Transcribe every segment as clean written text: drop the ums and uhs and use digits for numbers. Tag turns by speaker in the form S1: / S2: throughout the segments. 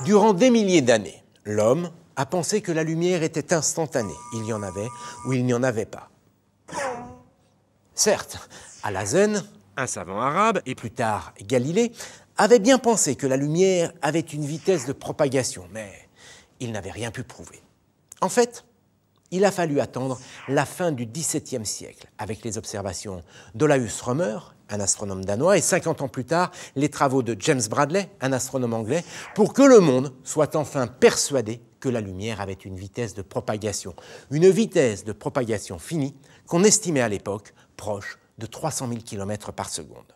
S1: Durant des milliers d'années, l'homme a pensé que la lumière était instantanée. Il y en avait ou il n'y en avait pas. Certes, Alhazen, un savant arabe, et plus tard Galilée, avait bien pensé que la lumière avait une vitesse de propagation, mais il n'avait rien pu prouver. En fait, il a fallu attendre la fin du XVIIe siècle, avec les observations d'Olaus Rømer, un astronome danois, et 50 ans plus tard, les travaux de James Bradley, un astronome anglais, pour que le monde soit enfin persuadé que la lumière avait une vitesse de propagation finie qu'on estimait à l'époque proche de 300 000 km par seconde.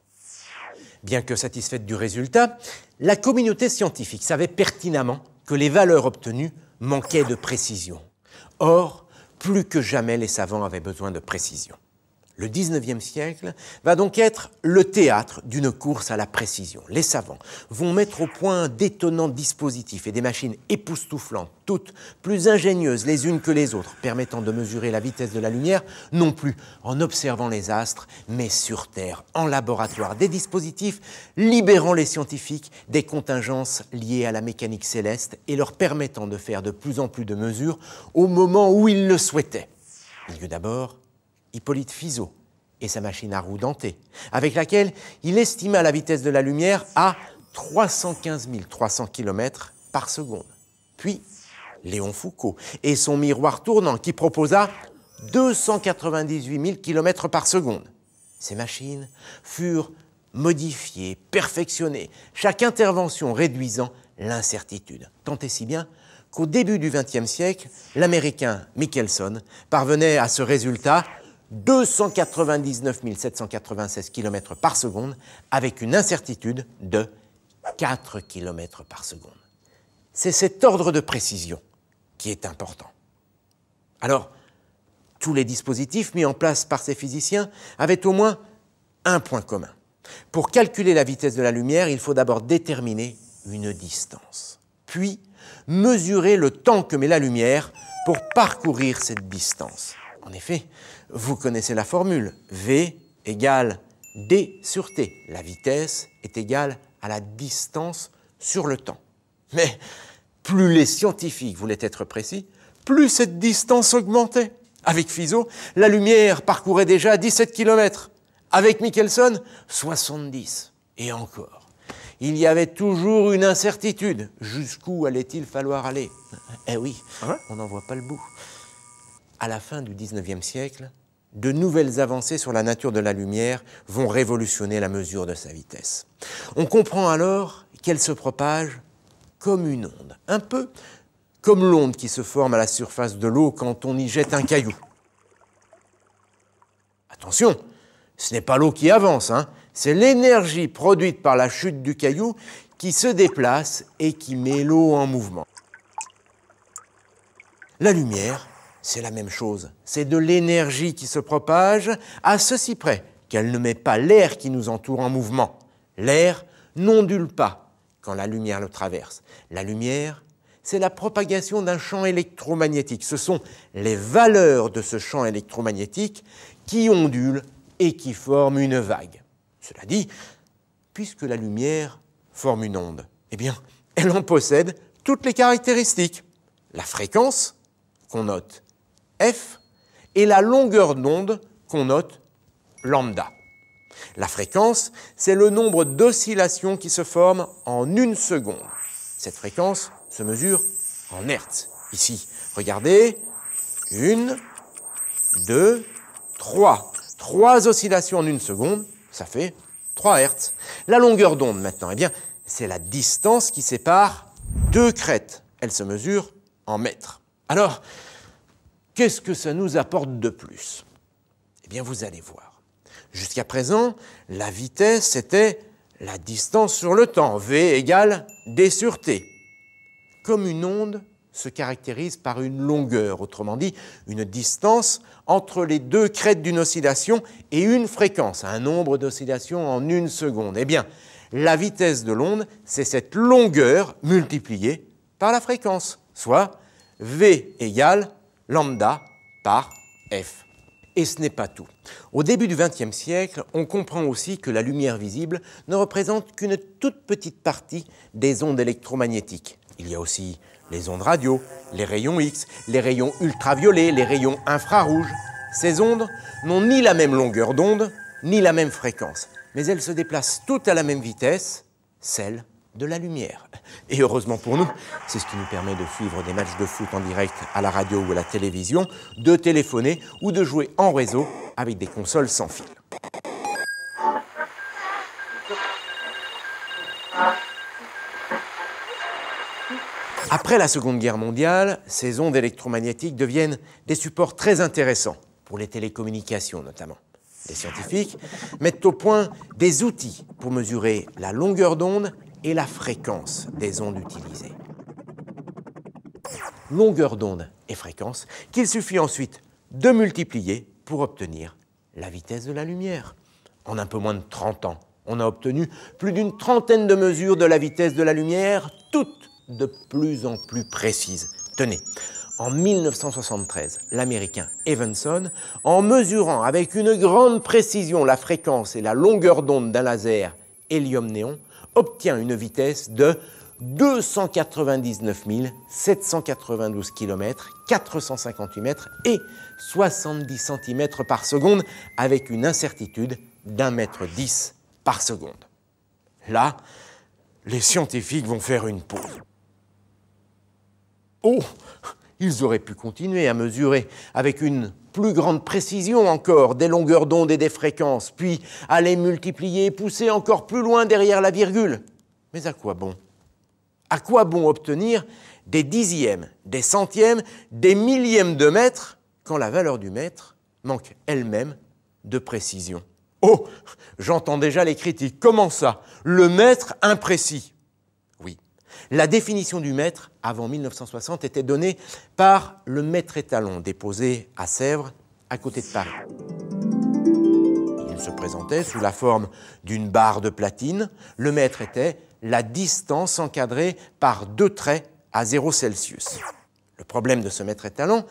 S1: Bien que satisfaite du résultat, la communauté scientifique savait pertinemment que les valeurs obtenues manquaient de précision. Or, plus que jamais, les savants avaient besoin de précision. Le XIXe siècle va donc être le théâtre d'une course à la précision. Les savants vont mettre au point d'étonnants dispositifs et des machines époustouflantes, toutes plus ingénieuses les unes que les autres, permettant de mesurer la vitesse de la lumière, non plus en observant les astres, mais sur Terre, en laboratoire. Des dispositifs libérant les scientifiques des contingences liées à la mécanique céleste et leur permettant de faire de plus en plus de mesures au moment où ils le souhaitaient. Il y eut d'abord Hippolyte Fizeau et sa machine à roues dentée, avec laquelle il estima la vitesse de la lumière à 315 300 km par seconde. Puis Léon Foucault et son miroir tournant qui proposa 298 000 km par seconde. Ces machines furent modifiées, perfectionnées, chaque intervention réduisant l'incertitude. Tant et si bien qu'au début du XXe siècle, l'Américain Michelson parvenait à ce résultat 299 796 km par seconde avec une incertitude de 4 km par seconde. C'est cet ordre de précision qui est important. Alors, tous les dispositifs mis en place par ces physiciens avaient au moins un point commun. Pour calculer la vitesse de la lumière, il faut d'abord déterminer une distance, puis mesurer le temps que met la lumière pour parcourir cette distance. En effet, vous connaissez la formule, V égale D sur T. La vitesse est égale à la distance sur le temps. Mais plus les scientifiques voulaient être précis, plus cette distance augmentait. Avec Fizeau, la lumière parcourait déjà 17 km. Avec Michelson, 70. Et encore, il y avait toujours une incertitude. Jusqu'où allait-il falloir aller? Eh oui, on n'en voit pas le bout. À la fin du XIXe siècle, de nouvelles avancées sur la nature de la lumière vont révolutionner la mesure de sa vitesse. On comprend alors qu'elle se propage comme une onde, un peu comme l'onde qui se forme à la surface de l'eau quand on y jette un caillou. Attention, ce n'est pas l'eau qui avance, c'est l'énergie produite par la chute du caillou qui se déplace et qui met l'eau en mouvement. La lumière, c'est la même chose. C'est de l'énergie qui se propage à ceci près qu'elle ne met pas l'air qui nous entoure en mouvement. L'air n'ondule pas quand la lumière le traverse. La lumière, c'est la propagation d'un champ électromagnétique. Ce sont les valeurs de ce champ électromagnétique qui ondulent et qui forment une vague. Cela dit, puisque la lumière forme une onde, eh bien, elle en possède toutes les caractéristiques. La fréquence, qu'on note F, et la longueur d'onde qu'on note lambda. La fréquence, c'est le nombre d'oscillations qui se forment en une seconde. Cette fréquence se mesure en hertz. Ici, regardez, 1, 2, 3. 3 oscillations en une seconde, ça fait 3 hertz. La longueur d'onde maintenant, eh bien, c'est la distance qui sépare deux crêtes. Elle se mesure en mètres. Alors, qu'est-ce que ça nous apporte de plus? Eh bien, vous allez voir. Jusqu'à présent, la vitesse, c'était la distance sur le temps. V égale D sur T. Comme une onde se caractérise par une longueur, autrement dit, une distance entre les deux crêtes d'une oscillation et une fréquence, un nombre d'oscillations en une seconde. Eh bien, la vitesse de l'onde, c'est cette longueur multipliée par la fréquence, soit V égale lambda par F. Et ce n'est pas tout. Au début du XXe siècle, on comprend aussi que la lumière visible ne représente qu'une toute petite partie des ondes électromagnétiques. Il y a aussi les ondes radio, les rayons X, les rayons ultraviolets, les rayons infrarouges. Ces ondes n'ont ni la même longueur d'onde, ni la même fréquence, mais elles se déplacent toutes à la même vitesse, celle de la lumière. Et heureusement pour nous, c'est ce qui nous permet de suivre des matchs de foot en direct à la radio ou à la télévision, de téléphoner ou de jouer en réseau avec des consoles sans fil. Après la Seconde Guerre mondiale, ces ondes électromagnétiques deviennent des supports très intéressants, pour les télécommunications notamment. Les scientifiques mettent au point des outils pour mesurer la longueur d'onde et la fréquence des ondes utilisées. Longueur d'onde et fréquence qu'il suffit ensuite de multiplier pour obtenir la vitesse de la lumière. En un peu moins de 30 ans, on a obtenu plus d'une trentaine de mesures de la vitesse de la lumière, toutes de plus en plus précises. Tenez, en 1973, l'Américain Evenson, en mesurant avec une grande précision la fréquence et la longueur d'onde d'un laser hélium-néon, obtient une vitesse de 299 792 km, 458 mètres et 70 cm par seconde, avec une incertitude d'1,10 mètre par seconde. Là, les scientifiques vont faire une pause. Oh, ils auraient pu continuer à mesurer avec une plus grande précision encore des longueurs d'onde et des fréquences, puis à les multiplier et pousser encore plus loin derrière la virgule. Mais à quoi bon? À quoi bon obtenir des dixièmes, des centièmes, des millièmes de mètre quand la valeur du mètre manque elle-même de précision? Oh, j'entends déjà les critiques. Comment ça? Le mètre imprécis? Oui, la définition du mètre avant 1960 était donnée par le mètre étalon déposé à Sèvres, à côté de Paris. Il se présentait sous la forme d'une barre de platine. Le mètre était la distance encadrée par 2 traits à 0 Celsius. Le problème de ce mètre étalon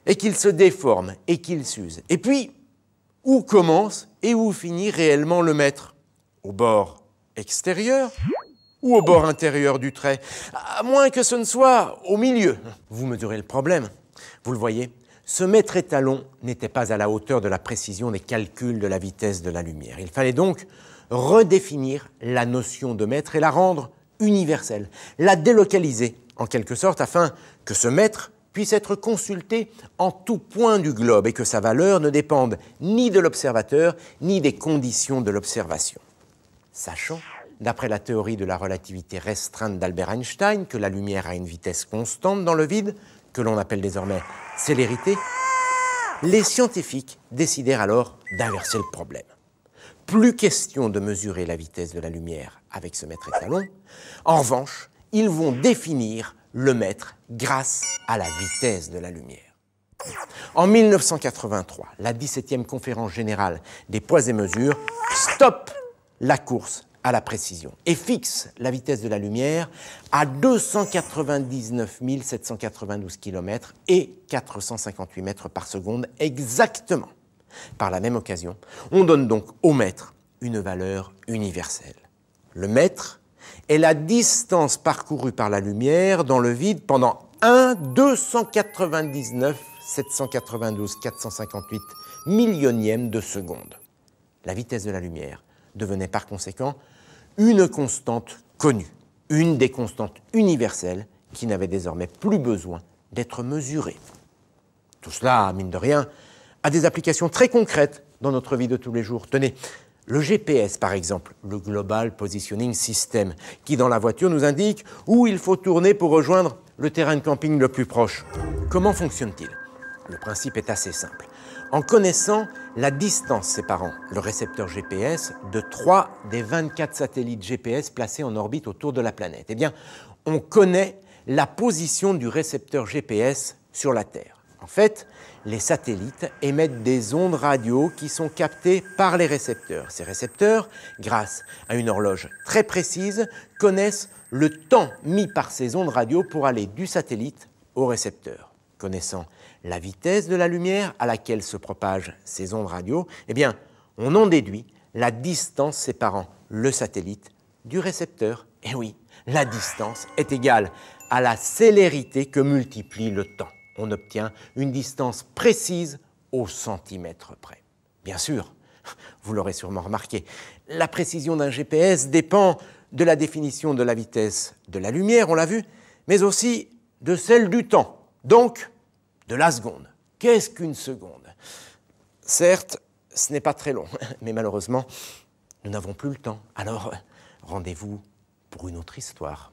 S1: est qu'il se déforme et qu'il s'use. Et puis, où commence et où finit réellement le mètre? Au bord extérieur ou au bord intérieur du trait? À moins que ce ne soit au milieu. Vous mesurez le problème. Vous le voyez, ce mètre étalon n'était pas à la hauteur de la précision des calculs de la vitesse de la lumière. Il fallait donc redéfinir la notion de mètre et la rendre universelle, la délocaliser en quelque sorte afin que ce mètre puisse être consulté en tout point du globe et que sa valeur ne dépende ni de l'observateur ni des conditions de l'observation. Sachant, d'après la théorie de la relativité restreinte d'Albert Einstein, que la lumière a une vitesse constante dans le vide, que l'on appelle désormais célérité, les scientifiques décidèrent alors d'inverser le problème. Plus question de mesurer la vitesse de la lumière avec ce mètre étalon. En revanche, ils vont définir le mètre grâce à la vitesse de la lumière. En 1983, la 17e conférence générale des poids et mesures stoppe la course à la précision et fixe la vitesse de la lumière à 299 792 km et 458 mètres par seconde exactement. Par la même occasion, on donne donc au mètre une valeur universelle. Le mètre est la distance parcourue par la lumière dans le vide pendant 1/299 792 458 millionièmes de seconde. La vitesse de la lumière devenait par conséquent une constante connue, une des constantes universelles qui n'avait désormais plus besoin d'être mesurée. Tout cela, mine de rien, a des applications très concrètes dans notre vie de tous les jours. Tenez, le GPS par exemple, le Global Positioning System, qui dans la voiture nous indique où il faut tourner pour rejoindre le terrain de camping le plus proche. Comment fonctionne-t-il? Le principe est assez simple. En connaissant la distance séparant le récepteur GPS de 3 des 24 satellites GPS placés en orbite autour de la planète, eh bien, on connaît la position du récepteur GPS sur la Terre. En fait, les satellites émettent des ondes radio qui sont captées par les récepteurs. Ces récepteurs, grâce à une horloge très précise, connaissent le temps mis par ces ondes radio pour aller du satellite au récepteur. Connaissant la vitesse de la lumière à laquelle se propagent ces ondes radio, eh bien, on en déduit la distance séparant le satellite du récepteur. Et oui, La distance est égale à la célérité que multiplie le temps. On obtient une distance précise au centimètre près. Bien sûr, vous l'aurez sûrement remarqué, la précision d'un GPS dépend de la définition de la vitesse de la lumière, on l'a vu, mais aussi de celle du temps, donc de la seconde. Qu'est-ce qu'une seconde? Certes, ce n'est pas très long, mais malheureusement, nous n'avons plus le temps. Alors, rendez-vous pour une autre histoire.